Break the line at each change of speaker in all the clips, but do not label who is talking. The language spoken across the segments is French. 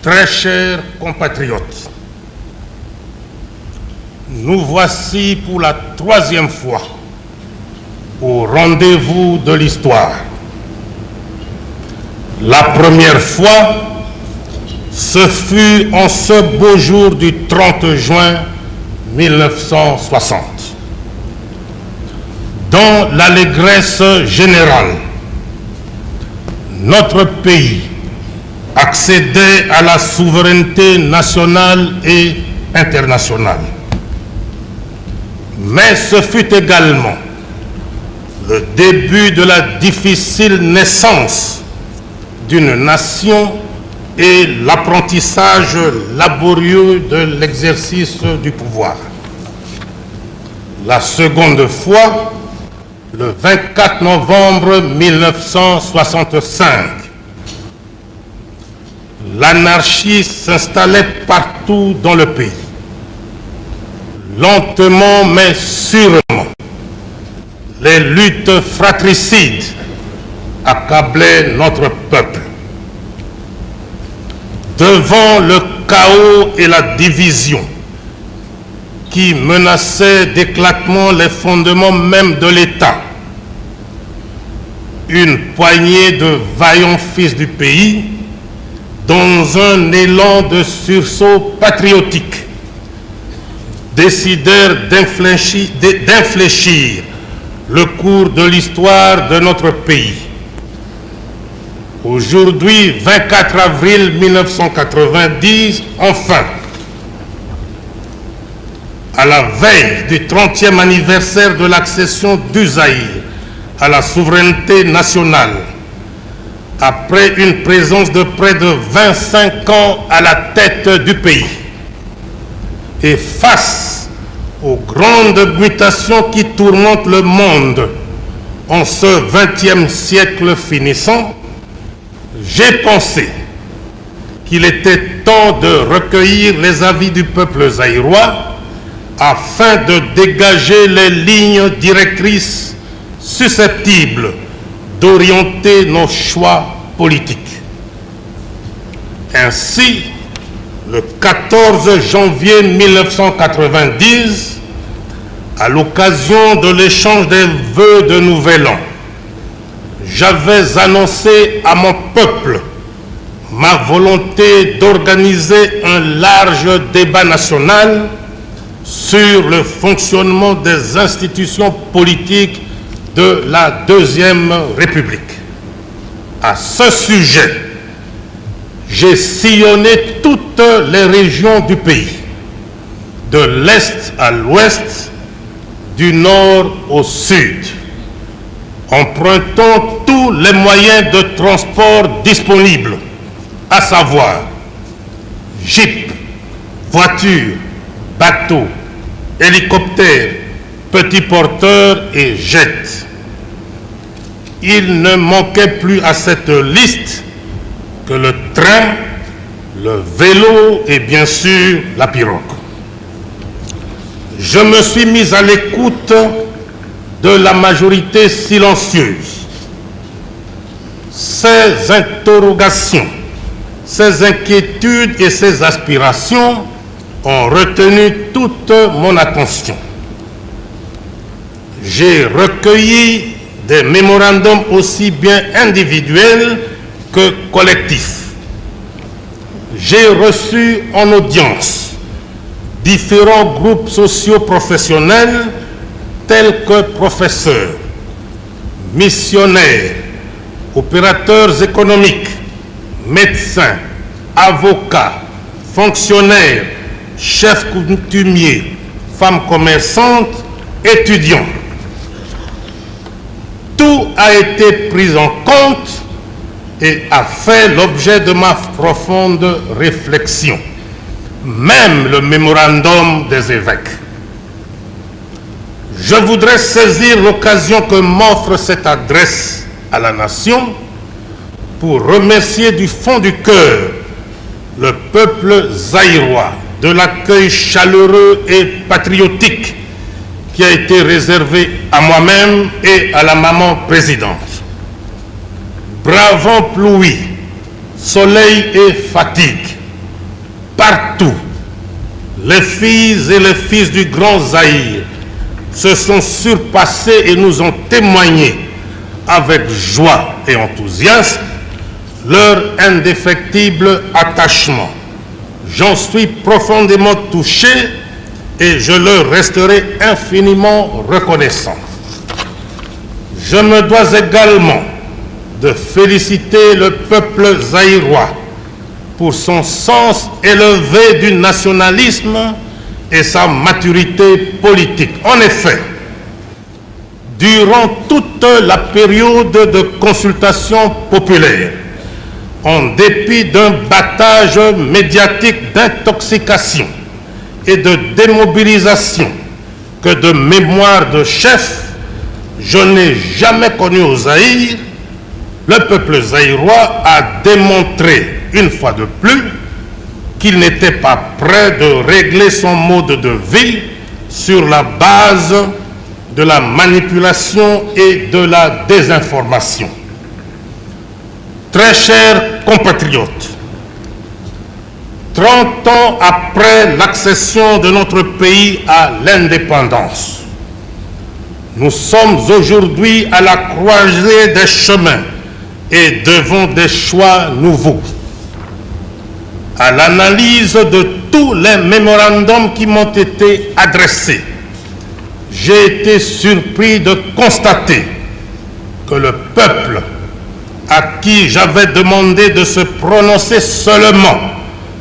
Très chers compatriotes, nous voici pour la troisième fois au rendez-vous de l'histoire. La première fois, ce fut en ce beau jour du 30 juin 1960. Dans l'allégresse générale, notre pays accédait à la souveraineté nationale et internationale. Mais ce fut également le début de la difficile naissance d'une nation et l'apprentissage laborieux de l'exercice du pouvoir. La seconde fois, le 24 novembre 1965, l'anarchie s'installait partout dans le pays. Lentement mais sûrement, les luttes fratricides accablaient notre peuple. Devant le chaos et la division qui menaçaient d'éclatement les fondements même de l'État, une poignée de vaillants fils du pays, dans un élan de sursaut patriotique, décidèrent d'infléchir le cours de l'histoire de notre pays. Aujourd'hui, 24 avril 1990, enfin, à la veille du 30e anniversaire de l'accession du Zaïre à la souveraineté nationale, après une présence de près de 25 ans à la tête du pays, et face aux grandes mutations qui tourmentent le monde en ce 20e siècle finissant, j'ai pensé qu'il était temps de recueillir les avis du peuple zaïrois afin de dégager les lignes directrices susceptibles d'orienter nos choix politiques. Ainsi, le 14 janvier 1990, à l'occasion de l'échange des vœux de Nouvel An, j'avais annoncé à mon peuple ma volonté d'organiser un large débat national sur le fonctionnement des institutions politiques de la Deuxième République. À ce sujet, j'ai sillonné toutes les régions du pays, de l'Est à l'Ouest, du Nord au Sud, empruntant tous les moyens de transport disponibles, à savoir jeep, voitures, bateaux, hélicoptères, petits porteurs et jets. Il ne manquait plus à cette liste que le train, le vélo et bien sûr la pirogue. Je me suis mis à l'écoute de la majorité silencieuse. Ces interrogations, ces inquiétudes et ces aspirations ont retenu toute mon attention. J'ai recueilli des mémorandums aussi bien individuels que collectifs. J'ai reçu en audience différents groupes socio-professionnels tels que professeurs, missionnaires, opérateurs économiques, médecins, avocats, fonctionnaires, chefs coutumiers, femmes commerçantes, étudiants. Tout a été pris en compte et a fait l'objet de ma profonde réflexion, même le mémorandum des évêques. Je voudrais saisir l'occasion que m'offre cette adresse à la nation pour remercier du fond du cœur le peuple zaïrois de l'accueil chaleureux et patriotique qui a été réservé à moi-même et à la maman présidente. Bravant pluie, soleil et fatigue, Partout, les filles et les fils du Grand Zaïre se sont surpassés et nous ont témoigné avec joie et enthousiasme leur indéfectible attachement. J'en suis profondément touché et je leur resterai infiniment reconnaissant. Je me dois également de féliciter le peuple zaïrois pour son sens élevé du nationalisme et sa maturité politique. En effet, durant toute la période de consultation populaire, en dépit d'un battage médiatique d'intoxication et de démobilisation que de mémoire de chef, je n'ai jamais connu au Zaïre, le peuple zaïrois a démontré une fois de plus qu'il n'était pas prêt de régler son mode de vie sur la base de la manipulation et de la désinformation. Très chers compatriotes, 30 ans après l'accession de notre pays à l'indépendance, nous sommes aujourd'hui à la croisée des chemins et devant des choix nouveaux. À l'analyse de tous les mémorandums qui m'ont été adressés, j'ai été surpris de constater que le peuple à qui j'avais demandé de se prononcer seulement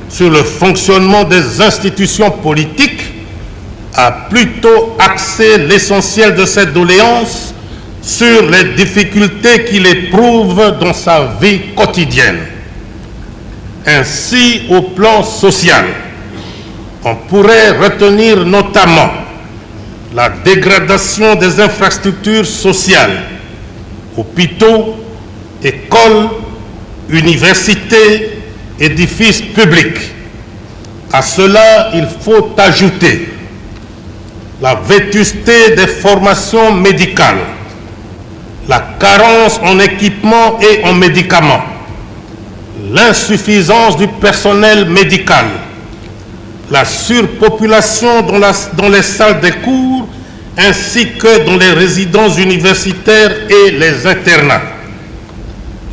sur le fonctionnement des institutions politiques a plutôt axé l'essentiel de cette doléance sur les difficultés qu'il éprouve dans sa vie quotidienne. Ainsi, au plan social, on pourrait retenir notamment la dégradation des infrastructures sociales, hôpitaux, écoles, universités, édifices publics. À cela, il faut ajouter la vétusté des formations médicales, la carence en équipements et en médicaments, l'insuffisance du personnel médical, la surpopulation dans les salles de cours ainsi que dans les résidences universitaires et les internats,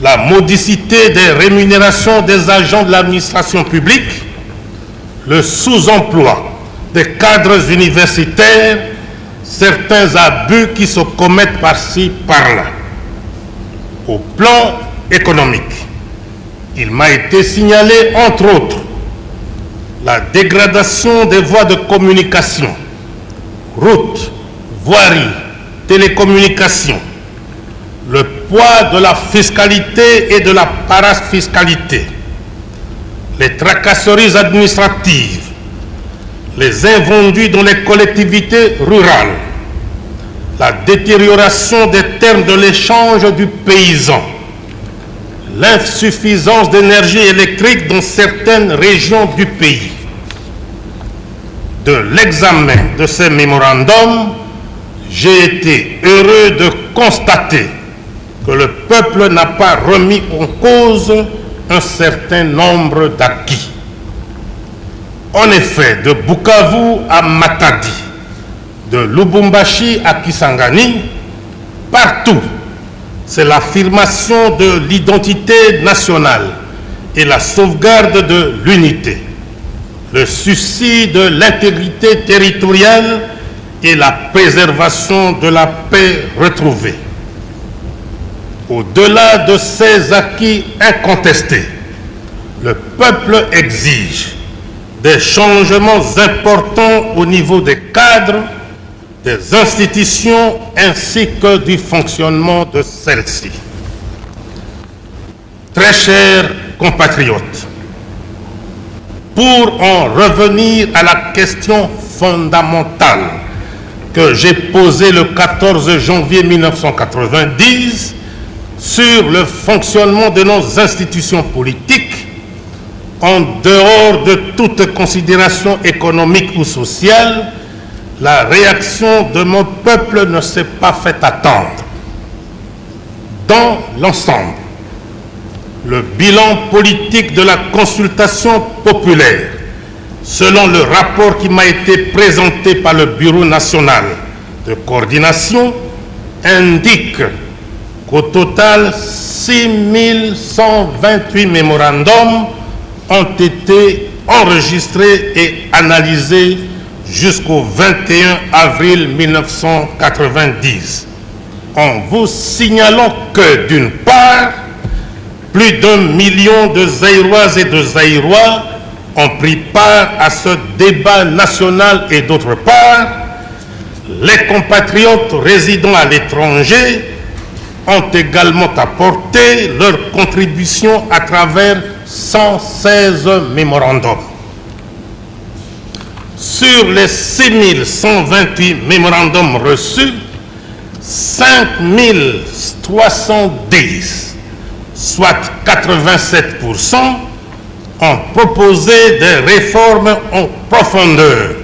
la modicité des rémunérations des agents de l'administration publique, le sous-emploi des cadres universitaires, certains abus qui se commettent par-ci, par-là. Au plan économique, il m'a été signalé, entre autres, la dégradation des voies de communication, routes, voiries, télécommunications, le poids de la fiscalité et de la parafiscalité, les tracasseries administratives, les invendus dans les collectivités rurales, la détérioration des termes de l'échange du paysan, l'insuffisance d'énergie électrique dans certaines régions du pays. De l'examen de ces mémorandums, j'ai été heureux de constater que le peuple n'a pas remis en cause un certain nombre d'acquis. En effet, de Bukavu à Matadi, de Lubumbashi à Kisangani, partout, c'est l'affirmation de l'identité nationale et la sauvegarde de l'unité, le souci de l'intégrité territoriale et la préservation de la paix retrouvée. Au-delà de ces acquis incontestés, le peuple exige des changements importants au niveau des cadres, des institutions ainsi que du fonctionnement de celles-ci. Très chers compatriotes, pour en revenir à la question fondamentale que j'ai posée le 14 janvier 1990 sur le fonctionnement de nos institutions politiques, en dehors de toute considération économique ou sociale, la réaction de mon peuple ne s'est pas fait attendre. Dans l'ensemble, le bilan politique de la consultation populaire selon le rapport qui m'a été présenté par le Bureau national de coordination, indique qu'au total, 6128 mémorandums ont été enregistrés et analysés jusqu'au 21 avril 1990. En vous signalant que, d'une part, plus d'1 million de Zaïroises et de Zaïrois ont pris part à ce débat national et d'autre part, les compatriotes résidant à l'étranger ont également apporté leur contribution à travers 116 mémorandums. Sur les 6128 mémorandums reçus, 5310, soit 87%, ont proposé des réformes en profondeur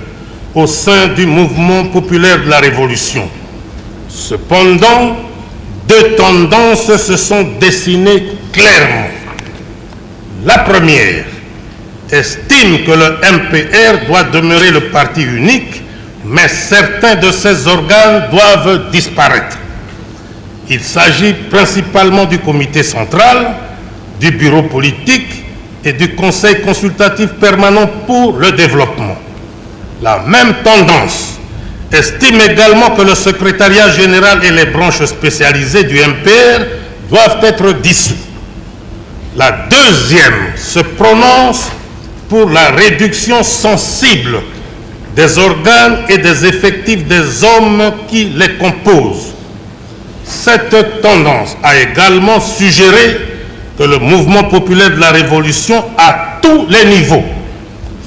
au sein du mouvement populaire de la Révolution. Cependant, deux tendances se sont dessinées clairement. La première estime que le MPR doit demeurer le parti unique, mais certains de ses organes doivent disparaître. Il s'agit principalement du comité central, du bureau politique et du conseil consultatif permanent pour le développement. La même tendance estime également que le secrétariat général et les branches spécialisées du MPR doivent être dissous. La deuxième se prononce pour la réduction sensible des organes et des effectifs des hommes qui les composent. Cette tendance a également suggéré que le mouvement populaire de la Révolution, à tous les niveaux,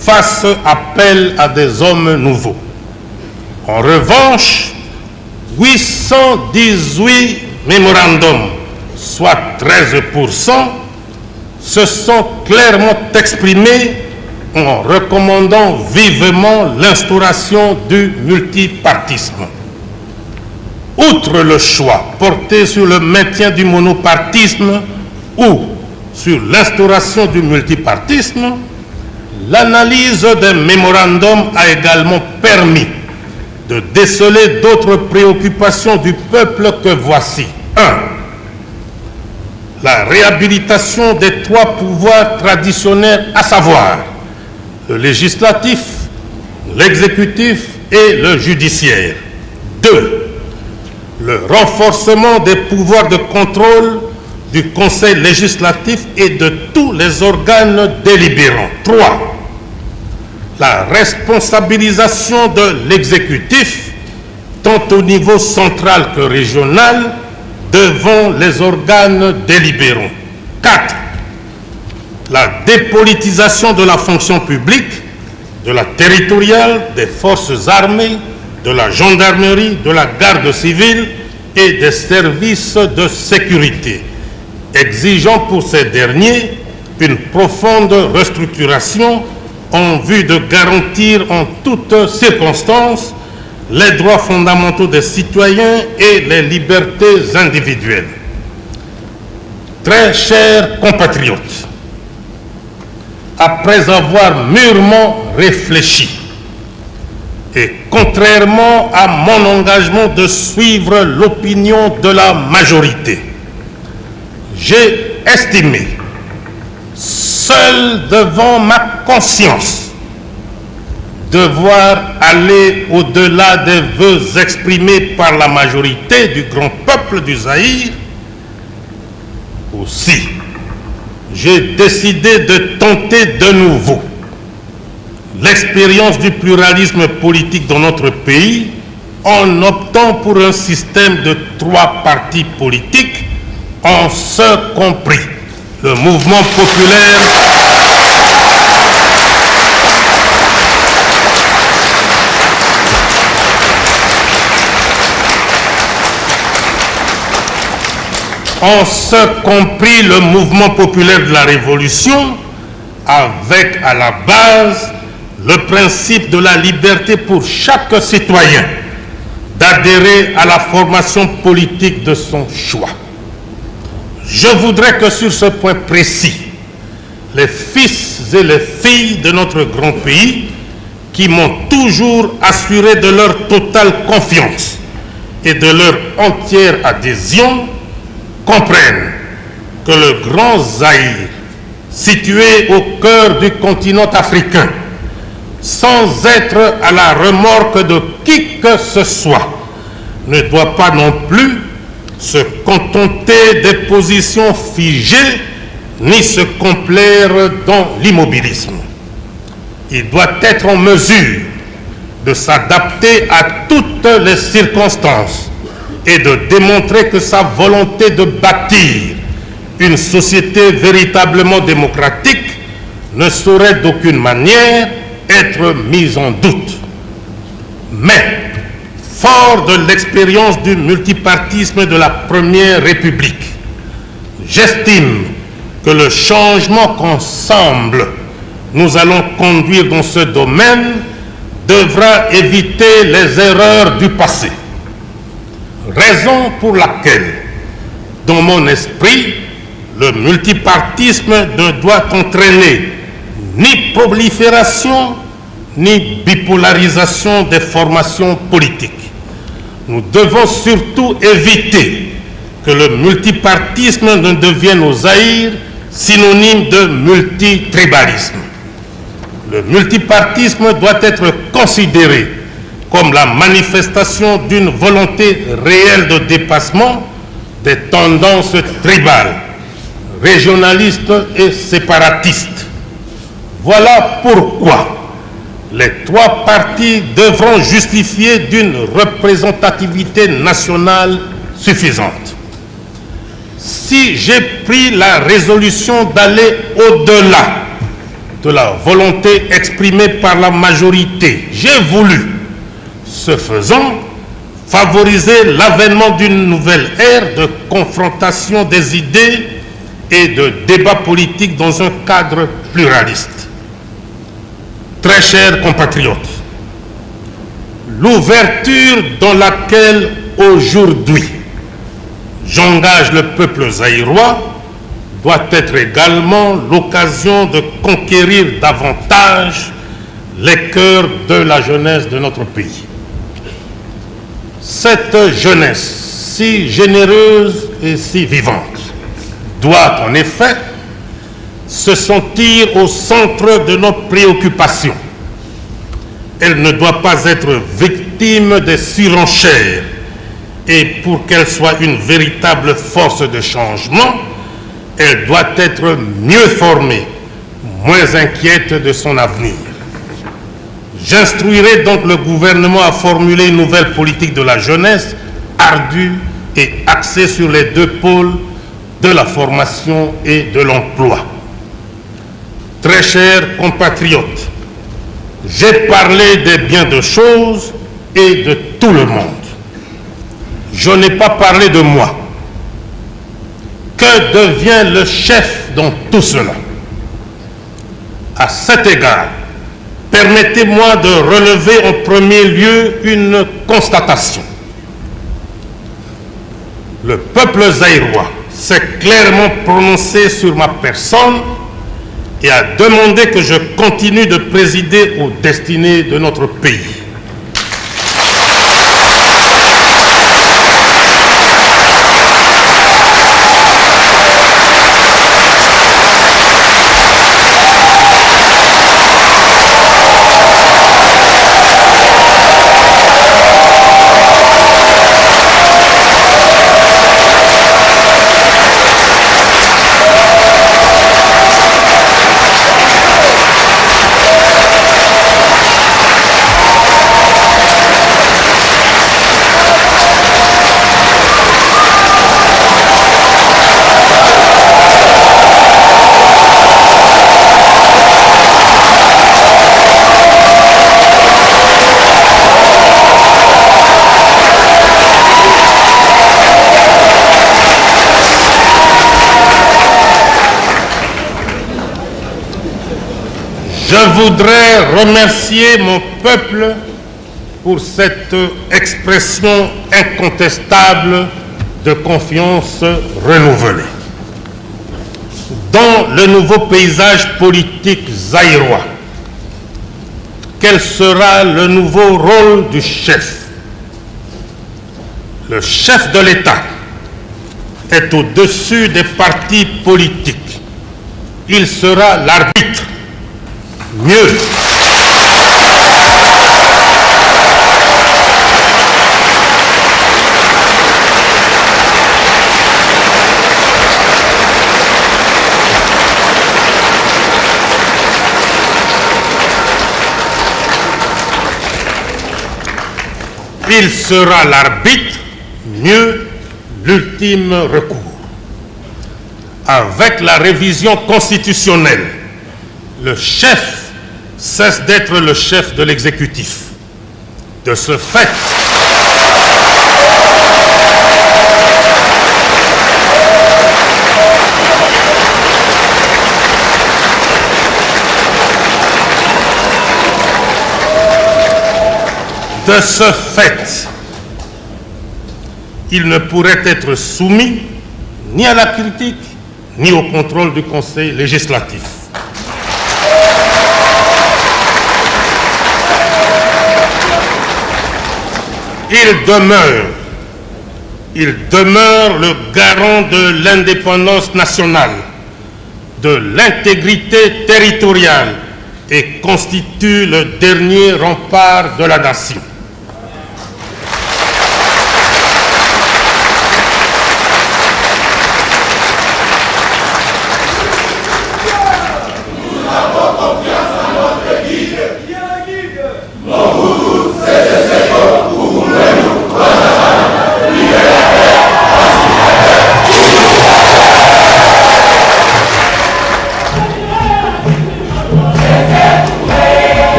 fasse appel à des hommes nouveaux. En revanche, 818 mémorandums, soit 13%, se sont clairement exprimés en recommandant vivement l'instauration du multipartisme. Outre le choix porté sur le maintien du monopartisme ou sur l'instauration du multipartisme, l'analyse des mémorandums a également permis de déceler d'autres préoccupations du peuple que voici. 1. La réhabilitation des trois pouvoirs traditionnels, à savoir le législatif, l'exécutif et le judiciaire. 2. Le renforcement des pouvoirs de contrôle du Conseil législatif et de tous les organes délibérants. 3. La responsabilisation de l'exécutif, tant au niveau central que régional, devant les organes délibérants. 4. La dépolitisation de la fonction publique, de la territoriale, des forces armées, de la gendarmerie, de la garde civile et des services de sécurité, exigeant pour ces derniers une profonde restructuration en vue de garantir en toutes circonstances les droits fondamentaux des citoyens et les libertés individuelles. Très chers compatriotes, après avoir mûrement réfléchi et contrairement à mon engagement de suivre l'opinion de la majorité, j'ai estimé, seul devant ma conscience, devoir aller au-delà des vœux exprimés par la majorité du grand peuple du Zaïre. Aussi, j'ai décidé de tenter de nouveau l'expérience du pluralisme politique dans notre pays en optant pour un système de 3 partis politiques, en ce compris le mouvement populaire le mouvement populaire de la Révolution, avec à la base le principe de la liberté pour chaque citoyen d'adhérer à la formation politique de son choix. Je voudrais que sur ce point précis, les fils et les filles de notre grand pays qui m'ont toujours assuré de leur totale confiance et de leur entière adhésion comprennent que le Grand Zaïre, situé au cœur du continent africain, sans être à la remorque de qui que ce soit, ne doit pas non plus se contenter des positions figées ni se complaire dans l'immobilisme. Il doit être en mesure de s'adapter à toutes les circonstances et de démontrer que sa volonté de bâtir une société véritablement démocratique ne saurait d'aucune manière être mise en doute. Mais, fort de l'expérience du multipartisme de la Première République, j'estime que le changement qu'ensemble nous allons conduire dans ce domaine devra éviter les erreurs du passé. Raison pour laquelle, dans mon esprit, le multipartisme ne doit entraîner ni prolifération ni bipolarisation des formations politiques. Nous devons surtout éviter que le multipartisme ne devienne au Zaïre synonyme de multitribalisme. Le multipartisme doit être considéré comme la manifestation d'une volonté réelle de dépassement des tendances tribales, régionalistes et séparatistes. Voilà pourquoi les trois partis devront justifier d'une représentativité nationale suffisante. Si j'ai pris la résolution d'aller au-delà de la volonté exprimée par la majorité, j'ai voulu, ce faisant, favoriser l'avènement d'une nouvelle ère de confrontation des idées et de débat politique dans un cadre pluraliste. Très chers compatriotes, l'ouverture dans laquelle aujourd'hui j'engage le peuple zaïrois doit être également l'occasion de conquérir davantage les cœurs de la jeunesse de notre pays. Cette jeunesse si généreuse et si vivante doit en effet se sentir au centre de nos préoccupations. Elle ne doit pas être victime des surenchères et pour qu'elle soit une véritable force de changement, elle doit être mieux formée, moins inquiète de son avenir. J'instruirai donc le gouvernement à formuler une nouvelle politique de la jeunesse ardue et axée sur les deux pôles de la formation et de l'emploi. Très chers compatriotes, j'ai parlé des biens de choses et de tout le monde. Je n'ai pas parlé de moi. Que devient le chef dans tout cela? À cet égard, permettez-moi de relever en premier lieu une constatation. Le peuple zaïrois s'est clairement prononcé sur ma personne et a demandé que je continue de présider aux destinées de notre pays. Je voudrais remercier mon peuple pour cette expression incontestable de confiance renouvelée. dans le nouveau paysage politique zaïrois, quel sera le nouveau rôle du chef? Le chef de l'État est au-dessus des partis politiques. Il sera l'arbitre. Mieux, il sera l'arbitre, mieux, l'ultime recours. Avec la révision constitutionnelle, le chef cesse d'être le chef de l'exécutif. De ce fait, il ne pourrait être soumis ni à la critique, ni au contrôle du Conseil législatif. Il demeure le garant de l'indépendance nationale, de l'intégrité territoriale et constitue le dernier rempart de la nation.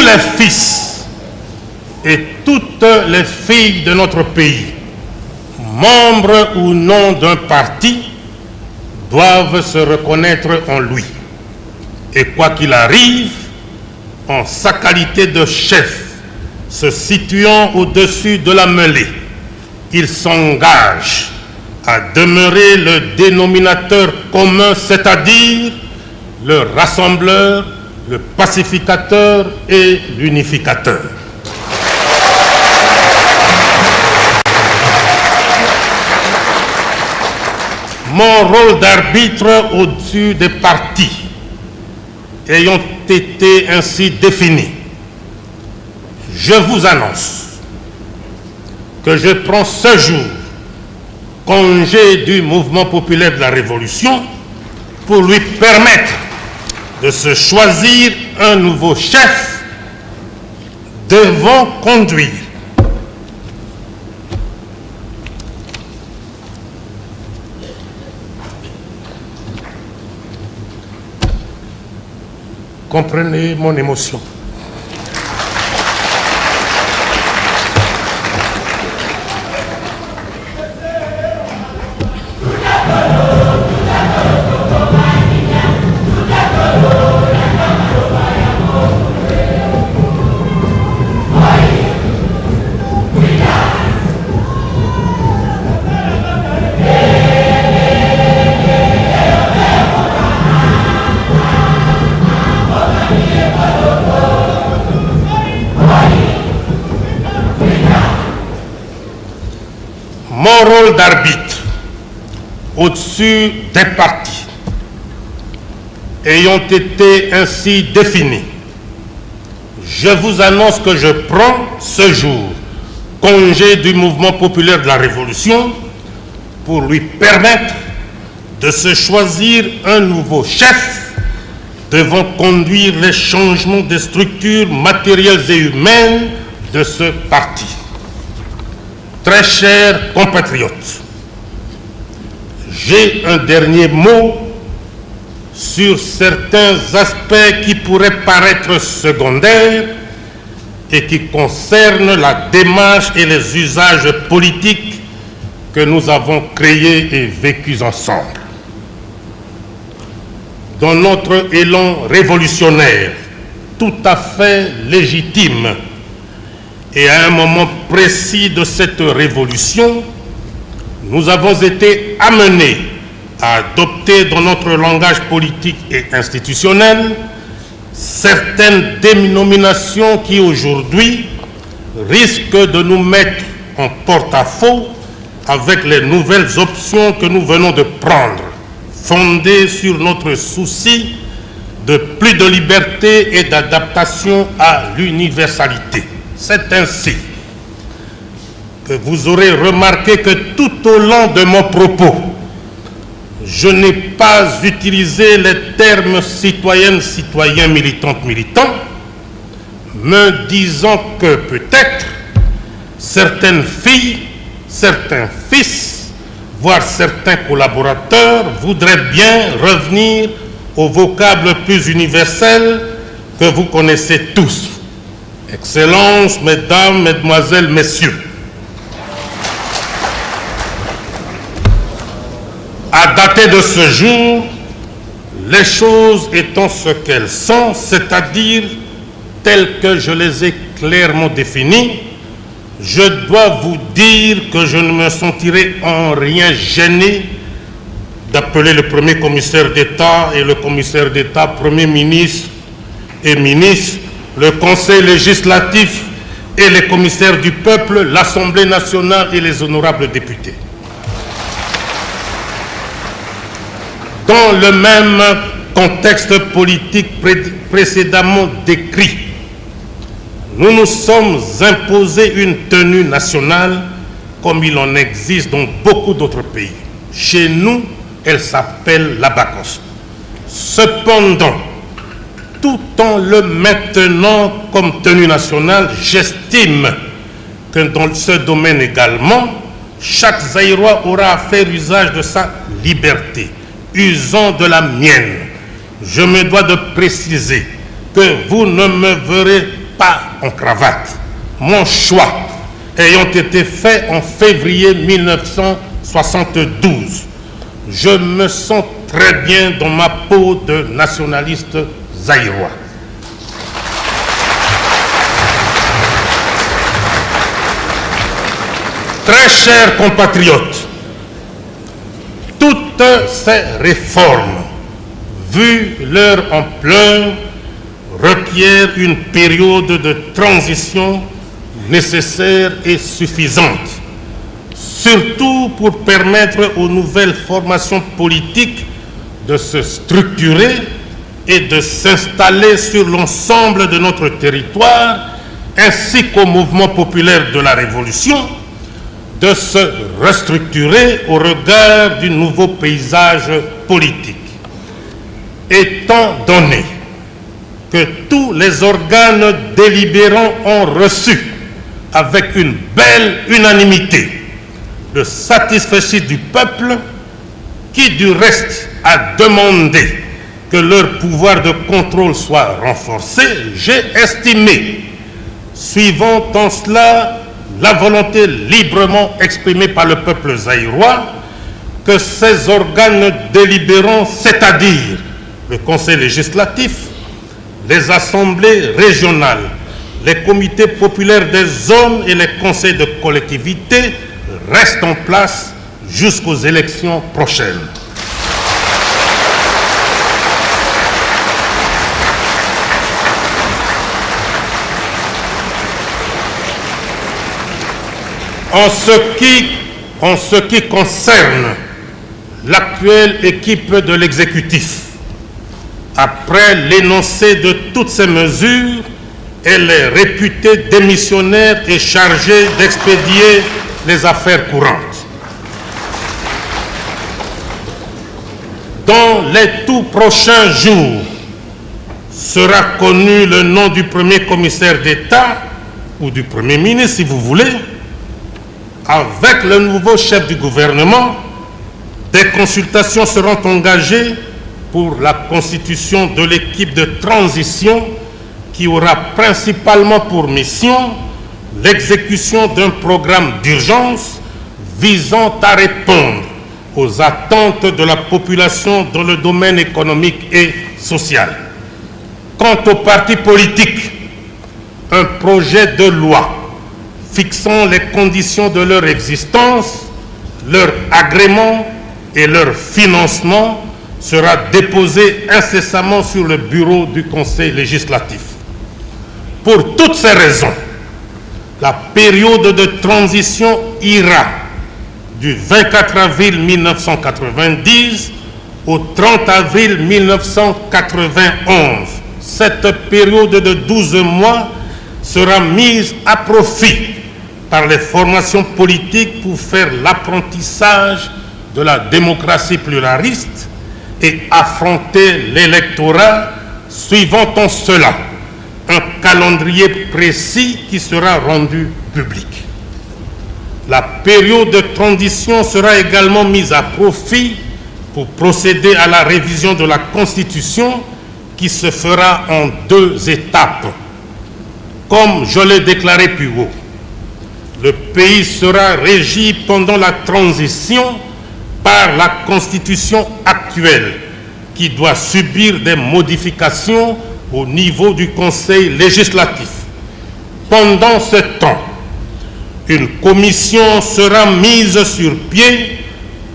Les fils et toutes les filles de notre pays, membres ou non d'un parti, doivent se reconnaître en lui. Et quoi qu'il arrive, en sa qualité de chef, se situant au-dessus de la mêlée, il s'engage à demeurer le dénominateur commun, c'est-à-dire le rassembleur, le pacificateur et l'unificateur. Mon rôle d'arbitre au-dessus des partis ayant été ainsi défini, je vous annonce que je prends ce jour congé du mouvement populaire de la Révolution pour lui permettre de se choisir un nouveau chef devant conduire. Comprenez mon émotion. Mon rôle d'arbitre au-dessus des partis ayant été ainsi défini, je vous annonce que je prends ce jour congé du mouvement populaire de la Révolution pour lui permettre de se choisir un nouveau chef devant conduire les changements des structures matérielles et humaines de ce parti. Très chers compatriotes, j'ai un dernier mot sur certains aspects qui pourraient paraître secondaires et qui concernent la démarche et les usages politiques que nous avons créés et vécus ensemble. Dans notre élan révolutionnaire, tout à fait légitime, et à un moment précis de cette révolution, nous avons été amenés à adopter dans notre langage politique et institutionnel certaines dénominations qui aujourd'hui risquent de nous mettre en porte-à-faux avec les nouvelles options que nous venons de prendre, fondées sur notre souci de plus de liberté et d'adaptation à l'universalité. C'est ainsi que vous aurez remarqué que tout au long de mon propos, je n'ai pas utilisé les termes citoyennes, citoyens, militantes, militants, me disant que peut-être certaines filles, certains fils, voire certains collaborateurs voudraient bien revenir au vocable plus universel que vous connaissez tous. Excellences, mesdames, mesdemoiselles, messieurs, à dater de ce jour, les choses étant ce qu'elles sont, c'est-à-dire telles que je les ai clairement définies, je dois vous dire que je ne me sentirai en rien gêné d'appeler le premier commissaire d'État et le commissaire d'État, premier ministre et ministre, le Conseil législatif et les commissaires du peuple, l'Assemblée nationale et les honorables députés. Dans le même contexte politique précédemment décrit, nous nous sommes imposés une tenue nationale comme il en existe dans beaucoup d'autres pays. Chez nous, elle s'appelle l'abacos. Cependant, tout en le maintenant comme tenue nationale, j'estime que dans ce domaine également, chaque Zaïrois aura à faire usage de sa liberté. Usant de la mienne, je me dois de préciser que vous ne me verrez pas en cravate. Mon choix ayant été fait en février 1972, je me sens très bien dans ma peau de nationaliste zaïrois. Très chers compatriotes, toutes ces réformes, vu leur ampleur, requièrent une période de transition nécessaire et suffisante, surtout pour permettre aux nouvelles formations politiques de se structurer et de s'installer sur l'ensemble de notre territoire, ainsi qu'au mouvement populaire de la Révolution, de se restructurer au regard du nouveau paysage politique. Étant donné que tous les organes délibérants ont reçu avec une belle unanimité le satisfecit du peuple, qui du reste a demandé que leur pouvoir de contrôle soit renforcé, j'ai estimé, suivant en cela la volonté librement exprimée par le peuple zaïrois, que ces organes délibérants, c'est-à-dire le Conseil législatif, les assemblées régionales, les comités populaires des zones et les conseils de collectivité restent en place jusqu'aux élections prochaines. En ce qui concerne l'actuelle équipe de l'exécutif, après l'énoncé de toutes ces mesures, elle est réputée démissionnaire et chargée d'expédier les affaires courantes. Dans les tout prochains jours, sera connu le nom du premier commissaire d'État ou du premier ministre, si vous voulez, avec le nouveau chef du gouvernement, des consultations seront engagées pour la constitution de l'équipe de transition qui aura principalement pour mission l'exécution d'un programme d'urgence visant à répondre aux attentes de la population dans le domaine économique et social. Quant aux partis politiques, un projet de loi fixant les conditions de leur existence, leur agrément et leur financement sera déposé incessamment sur le bureau du Conseil législatif. Pour toutes ces raisons, la période de transition ira du 24 avril 1990 au 30 avril 1991. Cette période de 12 mois sera mise à profit par les formations politiques pour faire l'apprentissage de la démocratie pluraliste et affronter l'électorat, suivant en cela un calendrier précis qui sera rendu public. La période de transition sera également mise à profit pour procéder à la révision de la Constitution qui se fera en 2 étapes. Comme je l'ai déclaré plus haut, le pays sera régi pendant la transition par la Constitution actuelle qui doit subir des modifications au niveau du Conseil législatif. Pendant ce temps, une commission sera mise sur pied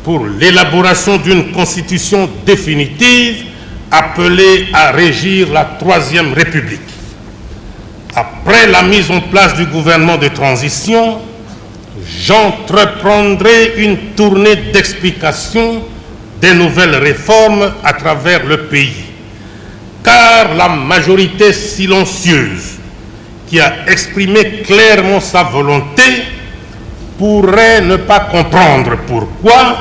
pour l'élaboration d'une constitution définitive appelée à régir la 3e République. Après la mise en place du gouvernement de transition, j'entreprendrai une tournée d'explication des nouvelles réformes à travers le pays, car la majorité silencieuse qui a exprimé clairement sa volonté pourrait ne pas comprendre pourquoi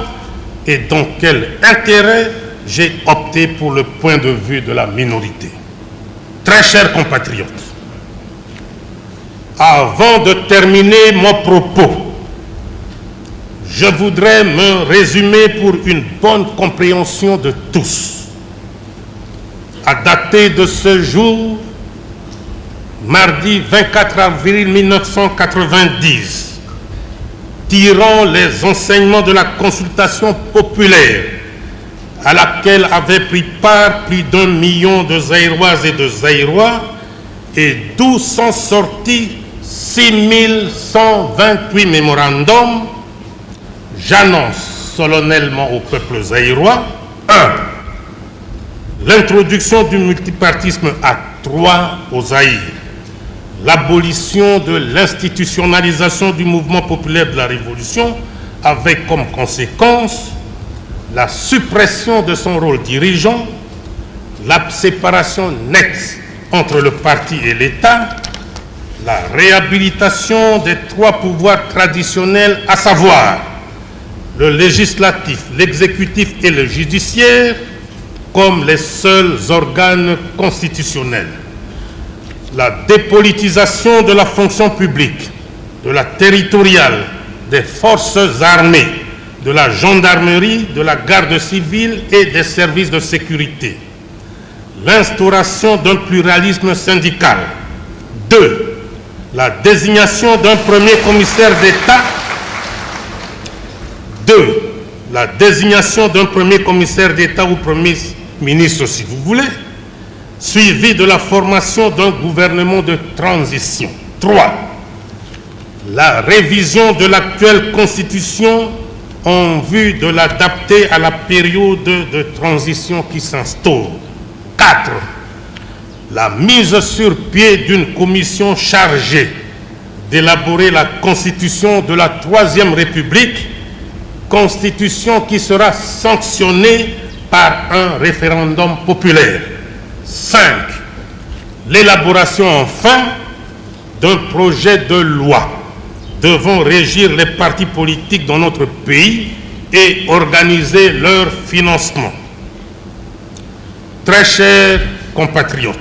et dans quel intérêt j'ai opté pour le point de vue de la minorité. Très chers compatriotes, avant de terminer mon propos, je voudrais me résumer pour une bonne compréhension de tous. À dater de ce jour, mardi 24 avril 1990, tirant les enseignements de la consultation populaire à laquelle avaient pris part plus d'1 million de Zaïroises et de Zaïrois et d'où sont sortis 6128 mémorandums, j'annonce solennellement au peuple zaïrois 1. L'introduction du multipartisme à 3 au Zaïre, l'abolition de l'institutionnalisation du mouvement populaire de la Révolution avec comme conséquence la suppression de son rôle dirigeant, la séparation nette entre le parti et l'État, la réhabilitation des 3 pouvoirs traditionnels, à savoir le législatif, l'exécutif et le judiciaire, comme les seuls organes constitutionnels. La dépolitisation de la fonction publique, de la territoriale, des forces armées, de la gendarmerie, de la garde civile et des services de sécurité. L'instauration d'un pluralisme syndical. 2. La désignation d'un premier commissaire d'État. 2. La désignation d'un premier commissaire d'État ou premier ministre, si vous voulez, suivi de la formation d'un gouvernement de transition. 3. La révision de l'actuelle Constitution en vue de l'adapter à la période de transition qui s'instaure. 4. La mise sur pied d'une commission chargée d'élaborer la Constitution de la 3e République, Constitution qui sera sanctionnée par un référendum populaire. 5. L'élaboration enfin d'un projet de loi devant régir les partis politiques dans notre pays et organiser leur financement. Très chers compatriotes,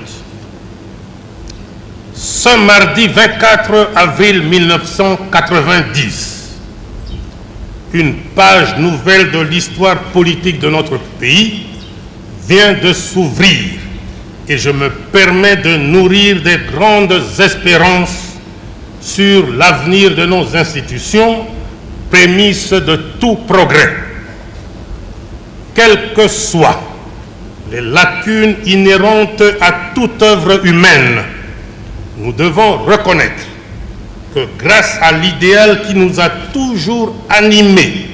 ce mardi 24 avril 1990, une page nouvelle de l'histoire politique de notre pays vient de s'ouvrir et je me permets de nourrir des grandes espérances sur l'avenir de nos institutions, prémisse de tout progrès. Quelles que soient les lacunes inhérentes à toute œuvre humaine, nous devons reconnaître que grâce à l'idéal qui nous a toujours animés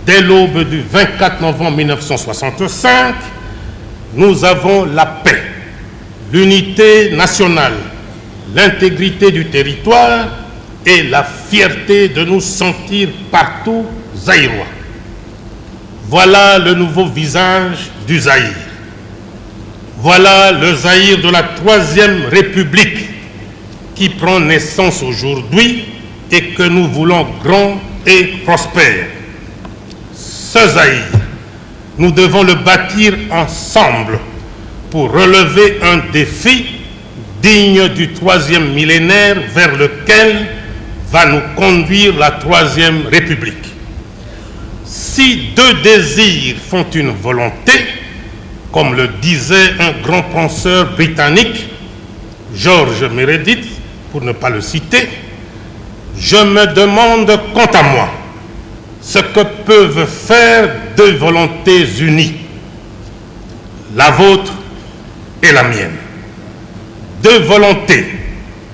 dès l'aube du 24 novembre 1965, nous avons la paix, l'unité nationale, l'intégrité du territoire et la fierté de nous sentir partout zaïrois. Voilà le nouveau visage du Zaïre. Voilà le Zaïre de la Troisième République qui prend naissance aujourd'hui et que nous voulons grand et prospère. Ce Zaïre, nous devons le bâtir ensemble pour relever un défi digne du troisième millénaire vers lequel va nous conduire la Troisième République. Si deux désirs font une volonté, comme le disait un grand penseur britannique, George Meredith, pour ne pas le citer, je me demande quant à moi ce que peuvent faire deux volontés unies, la vôtre et la mienne. Deux volontés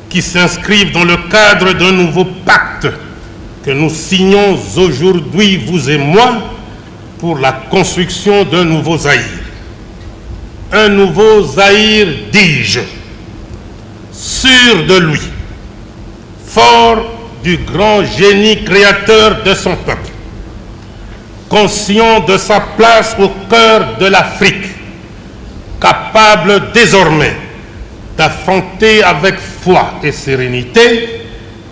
qui s'inscrivent dans le cadre d'un nouveau pacte que nous signons aujourd'hui, vous et moi, pour la construction d'un nouveau Zaïre. Un nouveau Zaïre, dis-je, sûr de lui, fort du grand génie créateur de son peuple, conscient de sa place au cœur de l'Afrique, capable désormais d'affronter avec foi et sérénité,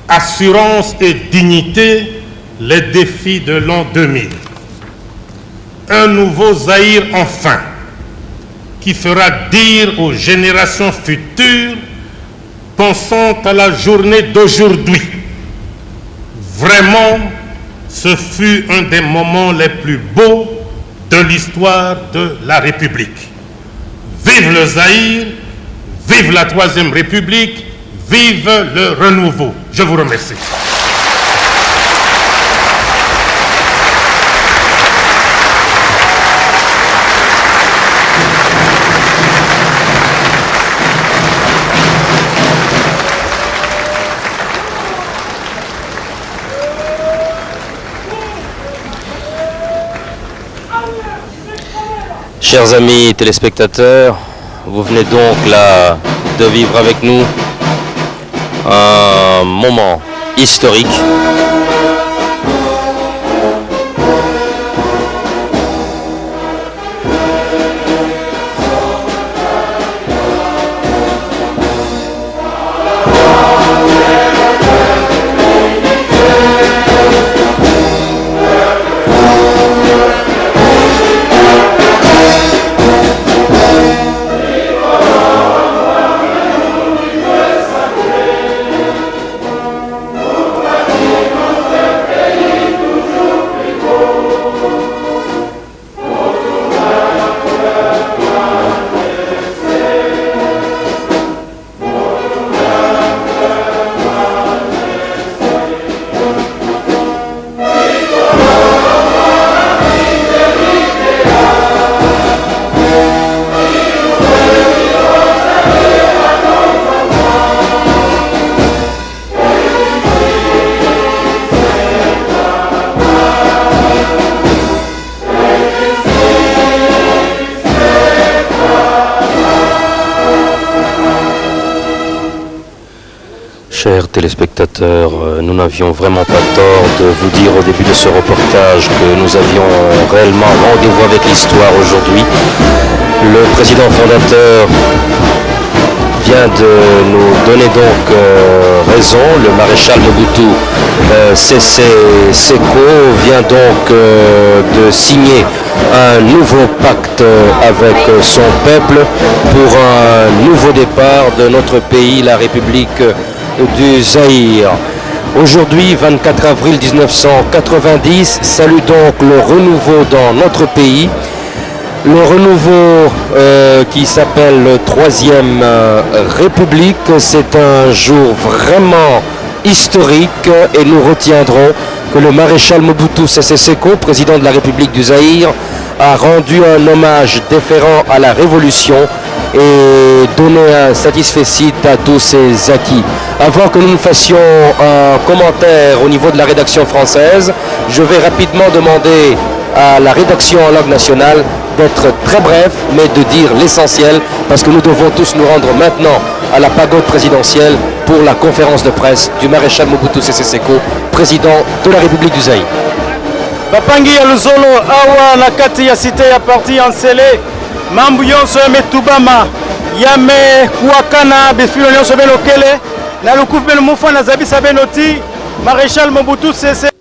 assurance et dignité les défis de l'an 2000. Un nouveau Zaïre enfin, qui fera dire aux générations futures, pensant à la journée d'aujourd'hui, vraiment, ce fut un des moments les plus beaux de l'histoire de la République. Vive le Zaïre, vive la Troisième République, vive le renouveau. Je vous remercie.
Chers amis téléspectateurs, vous venez donc là de vivre avec nous un moment historique. Chers téléspectateurs, nous n'avions vraiment pas tort de vous dire au début de ce reportage que nous avions réellement rendez-vous avec l'histoire aujourd'hui. Le président fondateur vient de nous donner donc raison. Le maréchal Mobutu Sese Seko vient donc de signer un nouveau pacte avec son peuple pour un nouveau départ de notre pays, la République du Zaïre. Aujourd'hui, 24 avril 1990, salue donc le renouveau dans notre pays. Le renouveau qui s'appelle le 3e République, c'est un jour vraiment historique et nous retiendrons que le maréchal Mobutu Sese Seko, président de la République du Zaïre, a rendu un hommage déférent à la révolution et donné un satisfecit à tous ses acquis. Avant que nous fassions un commentaire au niveau de la rédaction française, je vais rapidement demander à la rédaction en langue nationale d'être très bref, mais de dire l'essentiel, parce que nous devons tous nous rendre maintenant à la pagode présidentielle pour la conférence de presse du maréchal Mobutu Sese Seko, président de la République du Zaïre.
Bapangi ya Luzolo awa na kati ya cité ya parti Ansele mambu yonso ya metubama yame kuakana befilo nyonso belokele na lukufu beno mufana zabisa benoti maréchal Mobutu Sese